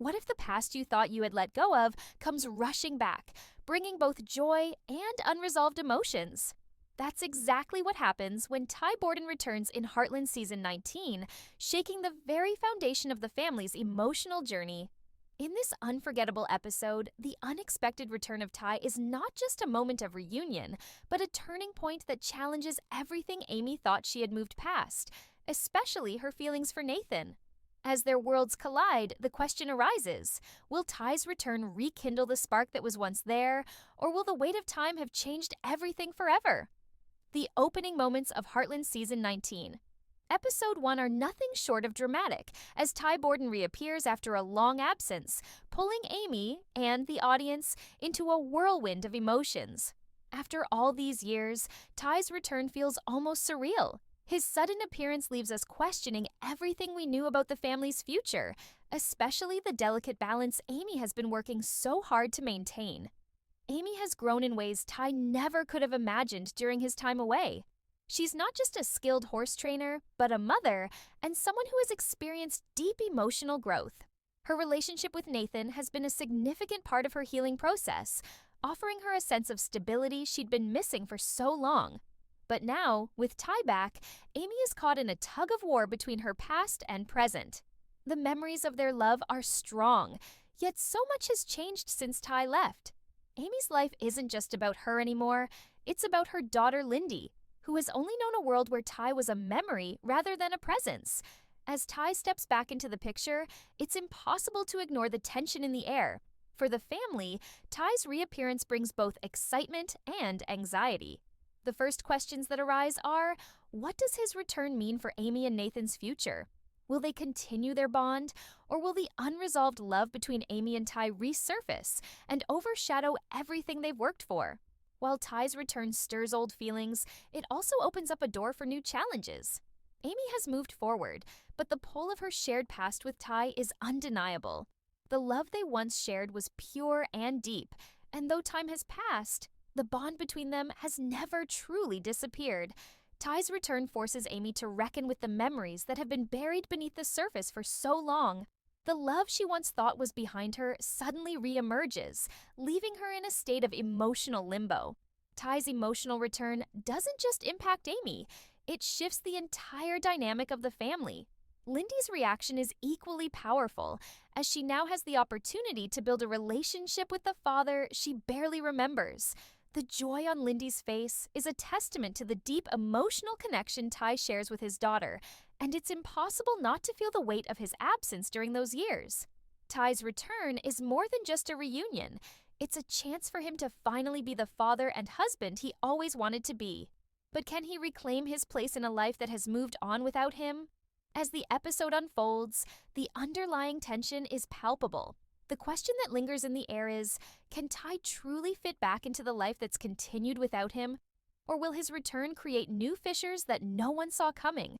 What if the past you thought you had let go of comes rushing back, bringing both joy and unresolved emotions? That's exactly what happens when Ty Borden returns in Heartland Season 19, shaking the very foundation of the family's emotional journey. In this unforgettable episode, the unexpected return of Ty is not just a moment of reunion, but a turning point that challenges everything Amy thought she had moved past, especially her feelings for Nathan. As their worlds collide, the question arises, will Ty's return rekindle the spark that was once there, or will the weight of time have changed everything forever? The opening moments of Heartland Season 19. Episode 1 are nothing short of dramatic, as Ty Borden reappears after a long absence, pulling Amy and the audience into a whirlwind of emotions. After all these years, Ty's return feels almost surreal. His sudden appearance leaves us questioning everything we knew about the family's future, especially the delicate balance Amy has been working so hard to maintain. Amy has grown in ways Ty never could have imagined during his time away. She's not just a skilled horse trainer, but a mother and someone who has experienced deep emotional growth. Her relationship with Nathan has been a significant part of her healing process, offering her a sense of stability she'd been missing for so long. But now, with Ty back, Amy is caught in a tug of war between her past and present. The memories of their love are strong, yet so much has changed since Ty left. Amy's life isn't just about her anymore, it's about her daughter Lindy, who has only known a world where Ty was a memory rather than a presence. As Ty steps back into the picture, it's impossible to ignore the tension in the air. For the family, Ty's reappearance brings both excitement and anxiety. The first questions that arise are, what does his return mean for Amy and Nathan's future? Will they continue their bond, or will the unresolved love between Amy and Ty resurface and overshadow everything they've worked for? While Ty's return stirs old feelings, it also opens up a door for new challenges. Amy has moved forward, but the pull of her shared past with Ty is undeniable. The love they once shared was pure and deep, and though time has passed, the bond between them has never truly disappeared. Ty's return forces Amy to reckon with the memories that have been buried beneath the surface for so long. The love she once thought was behind her suddenly reemerges, leaving her in a state of emotional limbo. Ty's emotional return doesn't just impact Amy, it shifts the entire dynamic of the family. Lindy's reaction is equally powerful, as she now has the opportunity to build a relationship with the father she barely remembers. The joy on Lindy's face is a testament to the deep emotional connection Ty shares with his daughter, and it's impossible not to feel the weight of his absence during those years. Ty's return is more than just a reunion. It's a chance for him to finally be the father and husband he always wanted to be. But can he reclaim his place in a life that has moved on without him? As the episode unfolds, the underlying tension is palpable. The question that lingers in the air is, can Ty truly fit back into the life that's continued without him? Or will his return create new fissures that no one saw coming?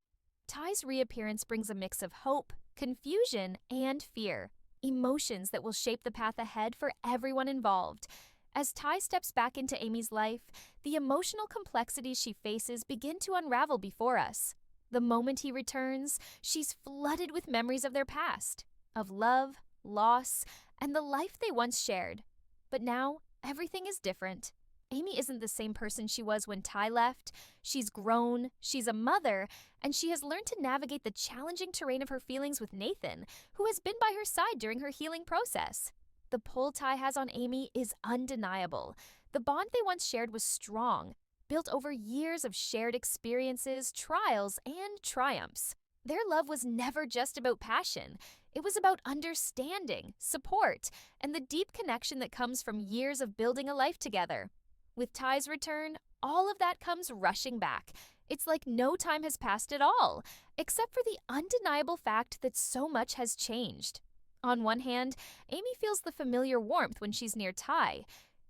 Ty's reappearance brings a mix of hope, confusion, and fear, emotions that will shape the path ahead for everyone involved. As Ty steps back into Amy's life, the emotional complexities she faces begin to unravel before us. The moment he returns, she's flooded with memories of their past, of love, loss, and the life they once shared. But now, everything is different. Amy isn't the same person she was when Ty left. She's grown, she's a mother, and she has learned to navigate the challenging terrain of her feelings with Nathan, who has been by her side during her healing process. The pull Ty has on Amy is undeniable. The bond they once shared was strong, built over years of shared experiences, trials, and triumphs. Their love was never just about passion. It was about understanding, support, and the deep connection that comes from years of building a life together. With Ty's return, all of that comes rushing back. It's like no time has passed at all, except for the undeniable fact that so much has changed. On one hand, Amy feels the familiar warmth when she's near Ty.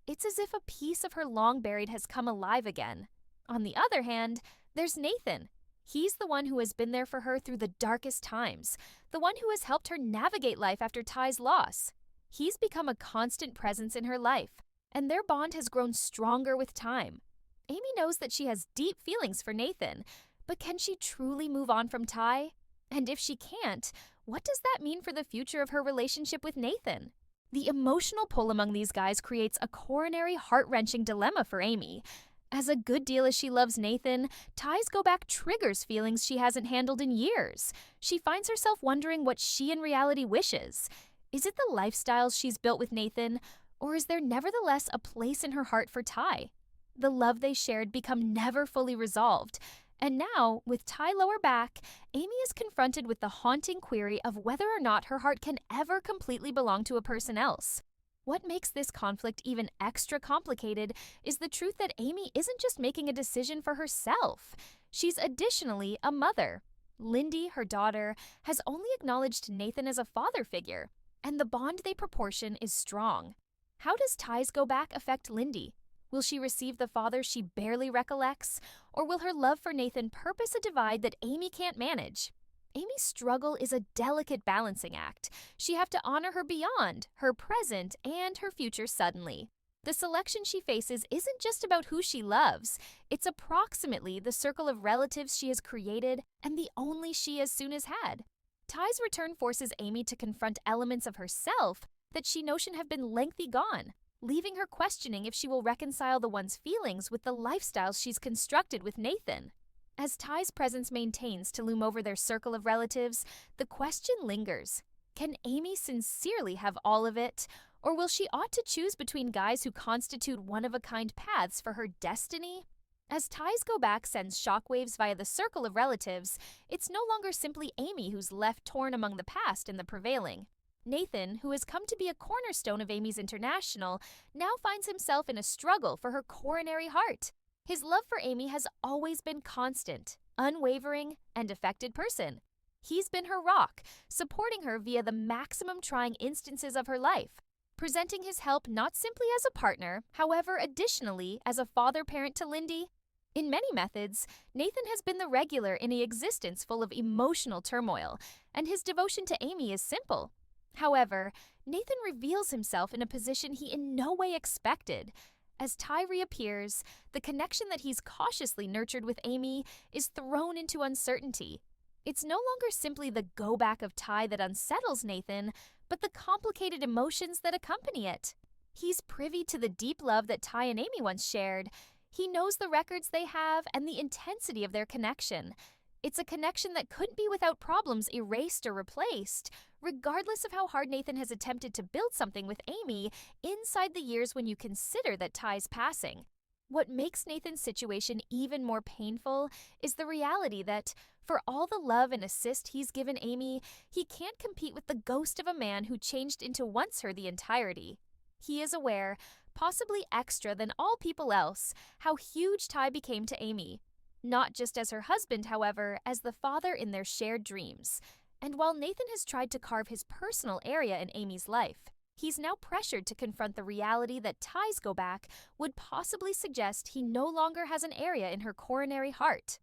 It's as if a piece of her long buried has come alive again. On the other hand, there's Nathan. He's the one who has been there for her through the darkest times, the one who has helped her navigate life after Ty's loss. He's become a constant presence in her life, and their bond has grown stronger with time. Amy knows that she has deep feelings for Nathan, but can she truly move on from Ty? And if she can't, what does that mean for the future of her relationship with Nathan? The emotional pull among these guys creates a coronary, heart-wrenching dilemma for Amy. As a good deal as she loves Nathan, Ty's go back triggers feelings she hasn't handled in years. She finds herself wondering what she in reality wishes. Is it the lifestyles she's built with Nathan, or is there nevertheless a place in her heart for Ty? The love they shared become never fully resolved. And now, with Ty lower back, Amy is confronted with the haunting query of whether or not her heart can ever completely belong to a person else. What makes this conflict even extra complicated is the truth that Amy isn't just making a decision for herself. She's additionally a mother. Lindy, her daughter, has only acknowledged Nathan as a father figure, and the bond they proportion is strong. How does Ty's go back affect Lindy? Will she receive the father she barely recollects, or will her love for Nathan purpose a divide that Amy can't manage? Amy's struggle is a delicate balancing act. She have to honor her beyond, her present, and her future suddenly. The selection she faces isn't just about who she loves. It's approximately the circle of relatives she has created and the only she as soon as had. Ty's return forces Amy to confront elements of herself that she notion have been lengthy gone, leaving her questioning if she will reconcile the one's feelings with the lifestyles she's constructed with Nathan. As Ty's presence maintains to loom over their circle of relatives, the question lingers. Can Amy sincerely have all of it, or will she ought to choose between guys who constitute one-of-a-kind paths for her destiny? As Ty's go back sends shockwaves via the circle of relatives, it's no longer simply Amy who's left torn among the past and the prevailing. Nathan, who has come to be a cornerstone of Amy's international, now finds himself in a struggle for her coronary heart. His love for Amy has always been constant, unwavering, and affected person. He's been her rock, supporting her via the maximum trying instances of her life, presenting his help not simply as a partner, however, additionally, as a father-parent to Lindy. In many methods, Nathan has been the regular in an existence full of emotional turmoil, and his devotion to Amy is simple. However, Nathan reveals himself in a position he in no way expected. As Ty reappears, the connection that he's cautiously nurtured with Amy is thrown into uncertainty. It's no longer simply the go-back of Ty that unsettles Nathan, but the complicated emotions that accompany it. He's privy to the deep love that Ty and Amy once shared. He knows the records they have and the intensity of their connection. It's a connection that couldn't be without problems erased or replaced, regardless of how hard Nathan has attempted to build something with Amy inside the years when you consider that Ty's passing. What makes Nathan's situation even more painful is the reality that, for all the love and assist he's given Amy, he can't compete with the ghost of a man who changed into once her the entirety. He is aware, possibly extra than all people else, how huge Ty became to Amy. Not just as her husband, however, as the father in their shared dreams. And while Nathan has tried to carve his personal area in Amy's life, he's now pressured to confront the reality that Ty's go back would possibly suggest he no longer has an area in her coronary heart.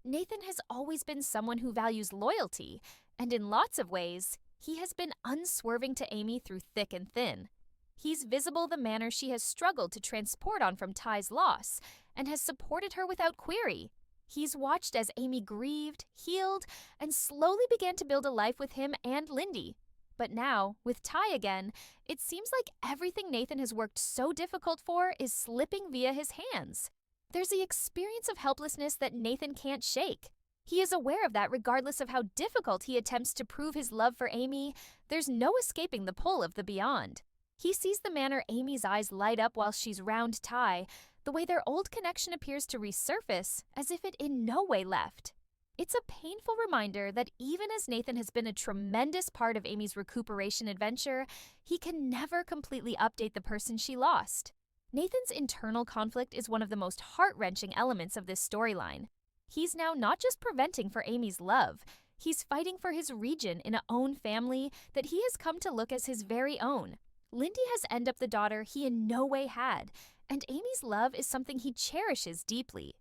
Nathan has always been someone who values loyalty, and in lots of ways, he has been unswerving to Amy through thick and thin. He's visible the manner she has struggled to transport on from Ty's loss, and has supported her without query. He's watched as Amy grieved, healed, and slowly began to build a life with him and Lindy. But now, with Ty again, it seems like everything Nathan has worked so difficult for is slipping via his hands. There's the experience of helplessness that Nathan can't shake. He is aware of that regardless of how difficult he attempts to prove his love for Amy. There's no escaping the pull of the beyond. He sees the manner Amy's eyes light up while she's round Ty, the way their old connection appears to resurface as if it in no way left. It's a painful reminder that even as Nathan has been a tremendous part of Amy's recuperation adventure, he can never completely update the person she lost. Nathan's internal conflict is one of the most heart-wrenching elements of this storyline. He's now not just preventing for Amy's love, he's fighting for his region in a own family that he has come to look as his very own. Lindy has ended up the daughter he in no way had, and Amy's love is something he cherishes deeply.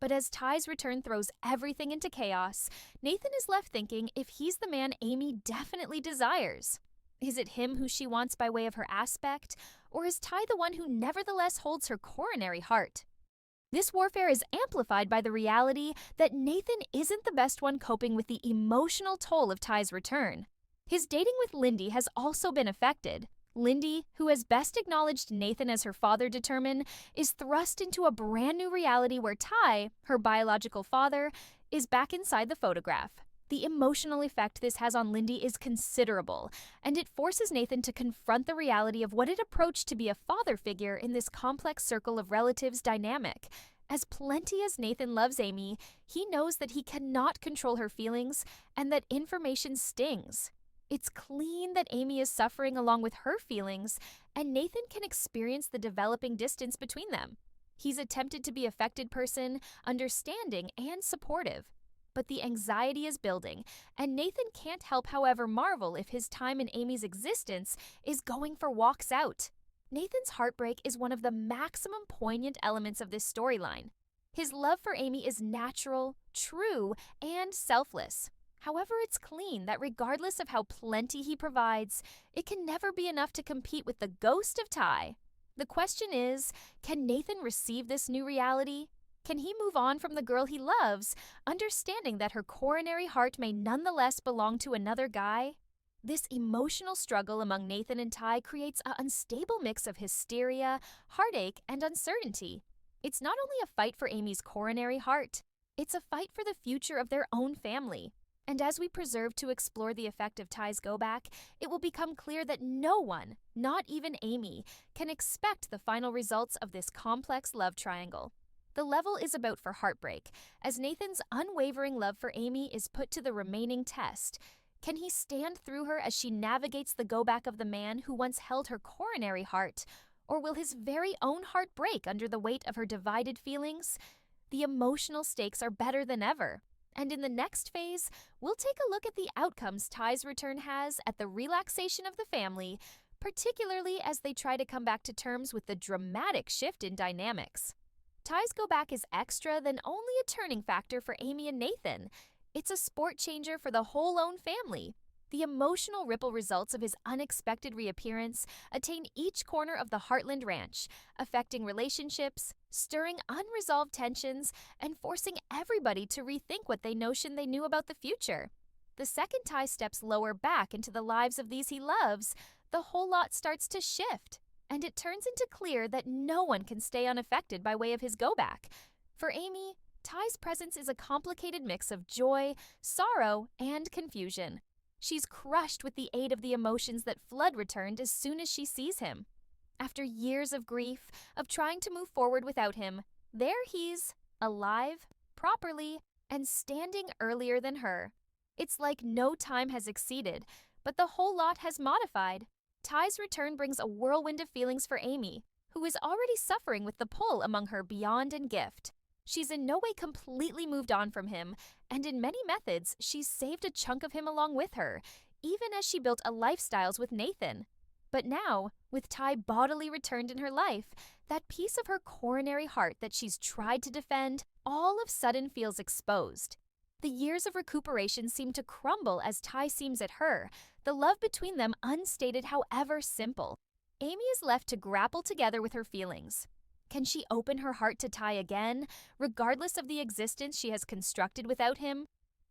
But as Ty's return throws everything into chaos, Nathan is left thinking if he's the man Amy definitely desires. Is it him who she wants by way of her aspect, or is Ty the one who nevertheless holds her coronary heart? This warfare is amplified by the reality that Nathan isn't the best one coping with the emotional toll of Ty's return. His dating with Lindy has also been affected. Lindy, who has best acknowledged Nathan as her father determined, is thrust into a brand new reality where Ty, her biological father, is back inside the photograph. The emotional effect this has on Lindy is considerable, and it forces Nathan to confront the reality of what it approached to be a father figure in this complex circle of relatives dynamic. As plenty as Nathan loves Amy, he knows that he cannot control her feelings and that information stings. It's clean that Amy is suffering along with her feelings, and Nathan can experience the developing distance between them. He's attempted to be affected person, understanding, and supportive. But the anxiety is building, and Nathan can't help however marvel if his time in Amy's existence is going for walks out. Nathan's heartbreak is one of the maximum poignant elements of this storyline. His love for Amy is natural, true, and selfless. However, it's clean that regardless of how plenty he provides, it can never be enough to compete with the ghost of Ty. The question is, can Nathan receive this new reality? Can he move on from the girl he loves, understanding that her coronary heart may nonetheless belong to another guy? This emotional struggle among Nathan and Ty creates an unstable mix of hysteria, heartache, and uncertainty. It's not only a fight for Amy's coronary heart, it's a fight for the future of their own family. And as we preserve to explore the effect of Ty's go-back, it will become clear that no one, not even Amy, can expect the final results of this complex love triangle. The level is about for heartbreak, as Nathan's unwavering love for Amy is put to the remaining test. Can he stand through her as she navigates the go-back of the man who once held her coronary heart? Or will his very own heart break under the weight of her divided feelings? The emotional stakes are better than ever. And in the next phase, we'll take a look at the outcomes Ty's return has at the relaxation of the family, particularly as they try to come back to terms with the dramatic shift in dynamics. Ty's go back is extra than only a turning factor for Amy and Nathan. It's a sport changer for the whole Lone family. The emotional ripple results of his unexpected reappearance attain each corner of the Heartland ranch, affecting relationships, stirring unresolved tensions, and forcing everybody to rethink what they knew about the future. The second Ty steps lower back into the lives of these he loves, the whole lot starts to shift. And it turns into clear that no one can stay unaffected by way of his go-back. For Amy, Ty's presence is a complicated mix of joy, sorrow, and confusion. She's crushed with the aid of the emotions that flood returned as soon as she sees him. After years of grief, of trying to move forward without him, there he's, alive, properly, and standing earlier than her. It's like no time has exceeded, but the whole lot has modified. Ty's return brings a whirlwind of feelings for Amy, who is already suffering with the pull among her beyond and gift. She's in no way completely moved on from him, and in many methods, she's saved a chunk of him along with her, even as she built a lifestyle with Nathan. But now, with Ty bodily returned in her life, that piece of her coronary heart that she's tried to defend all of a sudden feels exposed. The years of recuperation seem to crumble as Ty seems at her, the love between them unstated however simple. Amy is left to grapple together with her feelings. Can she open her heart to Ty again, regardless of the existence she has constructed without him?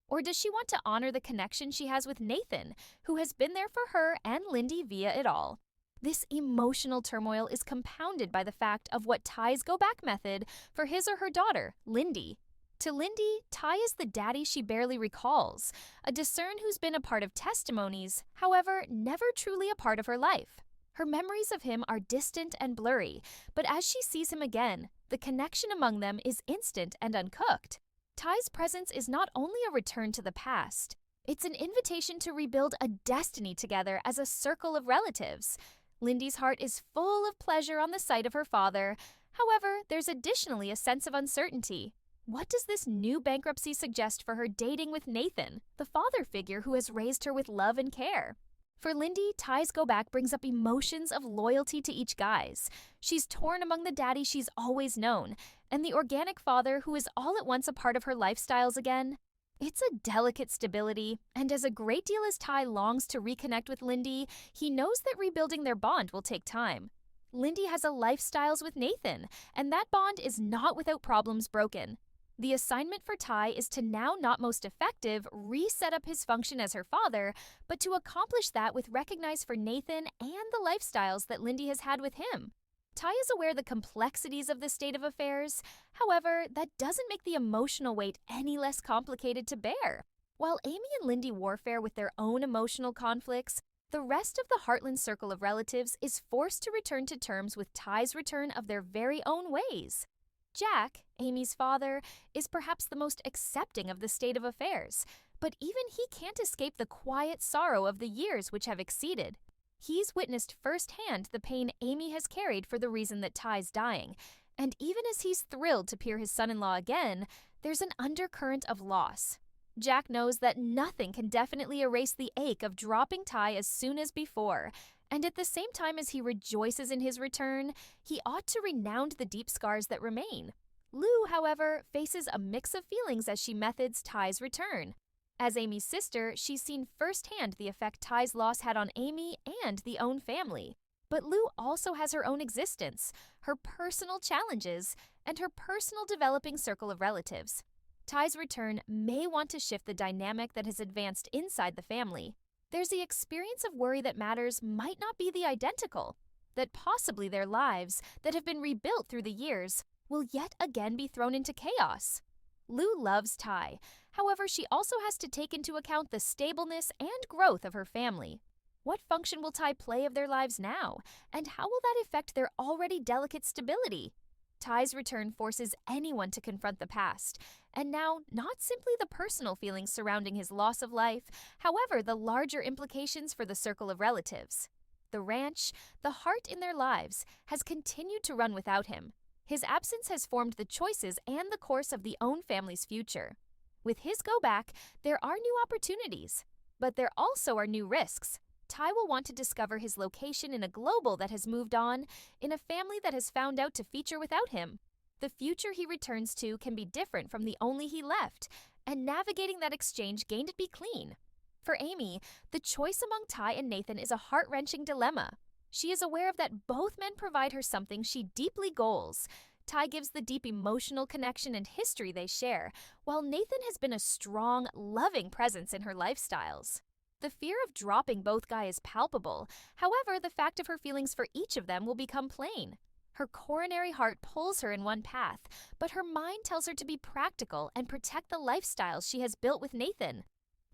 Or does she want to honor the connection she has with Nathan, who has been there for her and Lindy via it all? This emotional turmoil is compounded by the fact of what Ty's go-back method for his or her daughter, Lindy. To Lindy, Ty is the daddy she barely recalls, a discern who's been a part of testimonies, however, never truly a part of her life. Her memories of him are distant and blurry, but as she sees him again, the connection among them is instant and uncooked. Ty's presence is not only a return to the past, it's an invitation to rebuild a destiny together as a circle of relatives. Lindy's heart is full of pleasure on the sight of her father. However, there's additionally a sense of uncertainty. What does this new bankruptcy suggest for her dating with Nathan, the father figure who has raised her with love and care? For Lindy, Ty's go back brings up emotions of loyalty to each guy's. She's torn among the daddy she's always known, and the organic father who is all at once a part of her lifestyles again. It's a delicate stability, and as a great deal as Ty longs to reconnect with Lindy, he knows that rebuilding their bond will take time. Lindy has a lifestyles with Nathan, and that bond is not without problems broken. The assignment for Ty is to now not most effective reset up his function as her father, but to accomplish that with recognize for Nathan and the lifestyles that Lindy has had with him. Ty is aware of the complexities of the state of affairs. However, that doesn't make the emotional weight any less complicated to bear. While Amy and Lindy warfare with their own emotional conflicts, the rest of the Heartland circle of relatives is forced to return to terms with Ty's return of their very own ways. Jack, Amy's father, is perhaps the most accepting of the state of affairs, but even he can't escape the quiet sorrow of the years which have exceeded. He's witnessed firsthand the pain Amy has carried for the reason that Ty's dying, and even as he's thrilled to peer his son-in-law again, there's an undercurrent of loss. Jack knows that nothing can definitely erase the ache of dropping Ty as soon as before, and at the same time as he rejoices in his return, he ought to renounce the deep scars that remain. Lou, however, faces a mix of feelings as she methods Ty's return. As Amy's sister, she's seen firsthand the effect Ty's loss had on Amy and the own family. But Lou also has her own existence, her personal challenges, and her personal developing circle of relatives. Ty's return may want to shift the dynamic that has advanced inside the family. There's the experience of worry that matters might not be the identical, that possibly their lives, that have been rebuilt through the years, will yet again be thrown into chaos. Lou loves Ty. However, she also has to take into account the stableness and growth of her family. What function will Ty play of their lives now, and how will that affect their already delicate stability? Ty's return forces anyone to confront the past, and now not simply the personal feelings surrounding his loss of life, however, the larger implications for the circle of relatives. The ranch, the heart in their lives, has continued to run without him. His absence has formed the choices and the course of the own family's future. With his go back, there are new opportunities, but there also are new risks. Ty will want to discover his location in a global that has moved on, in a family that has found out to feature without him. The future he returns to can be different from the only he left, and navigating that exchange gained it be clean. For Amy, the choice among Ty and Nathan is a heart-wrenching dilemma. She is aware of that both men provide her something she deeply goals. Ty gives the deep emotional connection and history they share, while Nathan has been a strong, loving presence in her lifestyles. The fear of dropping both guys is palpable. However, the fact of her feelings for each of them will become plain. Her coronary heart pulls her in one path, but her mind tells her to be practical and protect the lifestyles she has built with Nathan.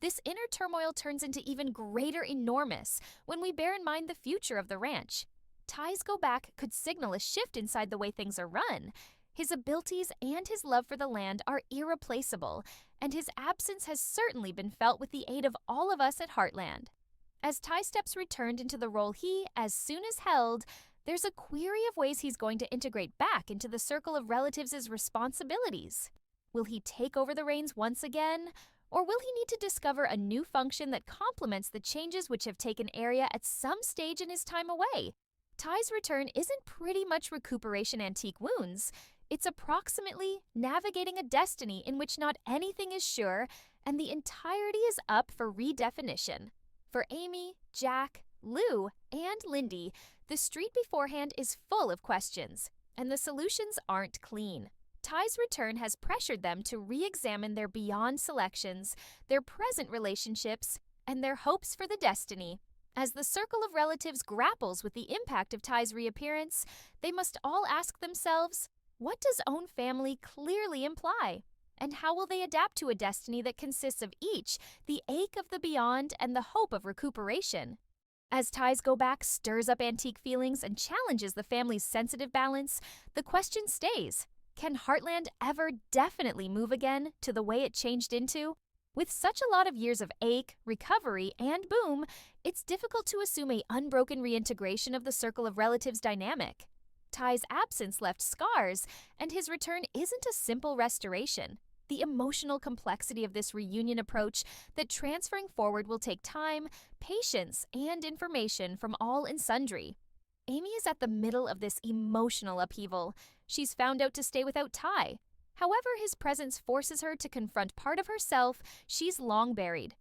This inner turmoil turns into even greater enormous when we bear in mind the future of the ranch. Ty's go back could signal a shift inside the way things are run. His abilities and his love for the land are irreplaceable, and his absence has certainly been felt with the aid of all of us at Heartland. As Ty steps returned into the role he, as soon as held, there's a query of ways he's going to integrate back into the circle of relatives' responsibilities. Will he take over the reins once again, or will he need to discover a new function that complements the changes which have taken area at some stage in his time away? Ty's return isn't pretty much recuperation antique wounds. It's approximately navigating a destiny in which not anything is sure and the entirety is up for redefinition. For Amy, Jack, Lou, and Lindy, the street beforehand is full of questions, and the solutions aren't clean. Ty's return has pressured them to re-examine their beyond selections, their present relationships, and their hopes for the destiny. As the circle of relatives grapples with the impact of Ty's reappearance, they must all ask themselves, what does own family clearly imply? And how will they adapt to a destiny that consists of each, the ache of the beyond and the hope of recuperation? As Ty's go back stirs up antique feelings and challenges the family's sensitive balance, the question stays, can Heartland ever definitely move again to the way it changed into? With such a lot of years of ache, recovery, and boom, it's difficult to assume an unbroken reintegration of the circle of relatives dynamic. Ty's absence left scars, and his return isn't a simple restoration. The emotional complexity of this reunion approach that transferring forward will take time, patience, and information from all and sundry. Amy is at the middle of this emotional upheaval. She's found out to stay without Ty. However, his presence forces her to confront part of herself she's long buried.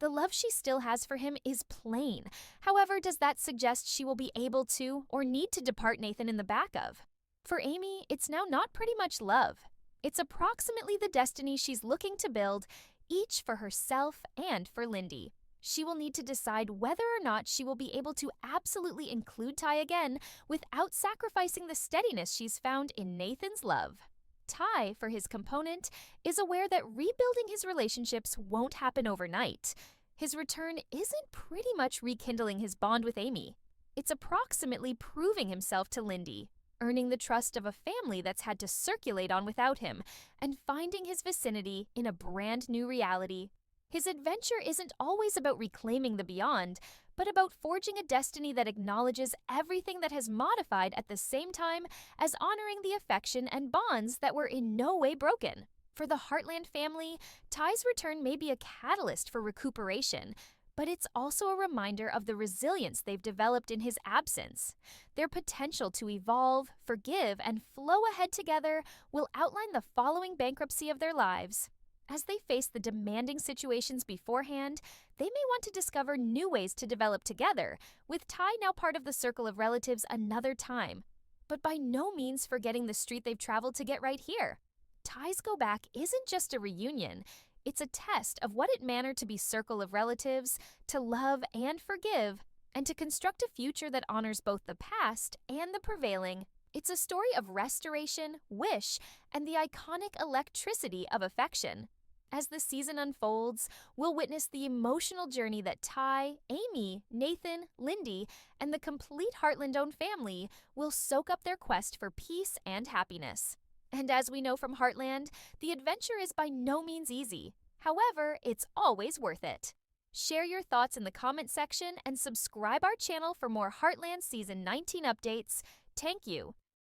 The love she still has for him is plain. However, does that suggest she will be able to or need to depart Nathan in the back of? For Amy, it's now not pretty much love. It's approximately the destiny she's looking to build, each for herself and for Lindy. She will need to decide whether or not she will be able to absolutely include Ty again without sacrificing the steadiness she's found in Nathan's love. Ty, for his component, is aware that rebuilding his relationships won't happen overnight. His return isn't pretty much rekindling his bond with Amy. It's approximately proving himself to Lindy, earning the trust of a family that's had to circulate on without him, and finding his vicinity in a brand new reality. His adventure isn't always about reclaiming the beyond, but about forging a destiny that acknowledges everything that has modified at the same time as honoring the affection and bonds that were in no way broken. For the Heartland family, Ty's return may be a catalyst for recuperation, but it's also a reminder of the resilience they've developed in his absence. Their potential to evolve, forgive, and flow ahead together will outline the following bankruptcy of their lives. As they face the demanding situations beforehand, they may want to discover new ways to develop together, with Ty now part of the circle of relatives another time, but by no means forgetting the street they've traveled to get right here. Ty's go back isn't just a reunion, it's a test of what it manner to be circle of relatives, to love and forgive, and to construct a future that honors both the past and the prevailing. It's a story of restoration, wish, and the iconic electricity of affection. As the season unfolds, we'll witness the emotional journey that Ty, Amy, Nathan, Lindy, and the complete Heartland-owned family will soak up their quest for peace and happiness. And as we know from Heartland, the adventure is by no means easy. However, it's always worth it. Share your thoughts in the comment section and subscribe our channel for more Heartland Season 19 updates. Thank you.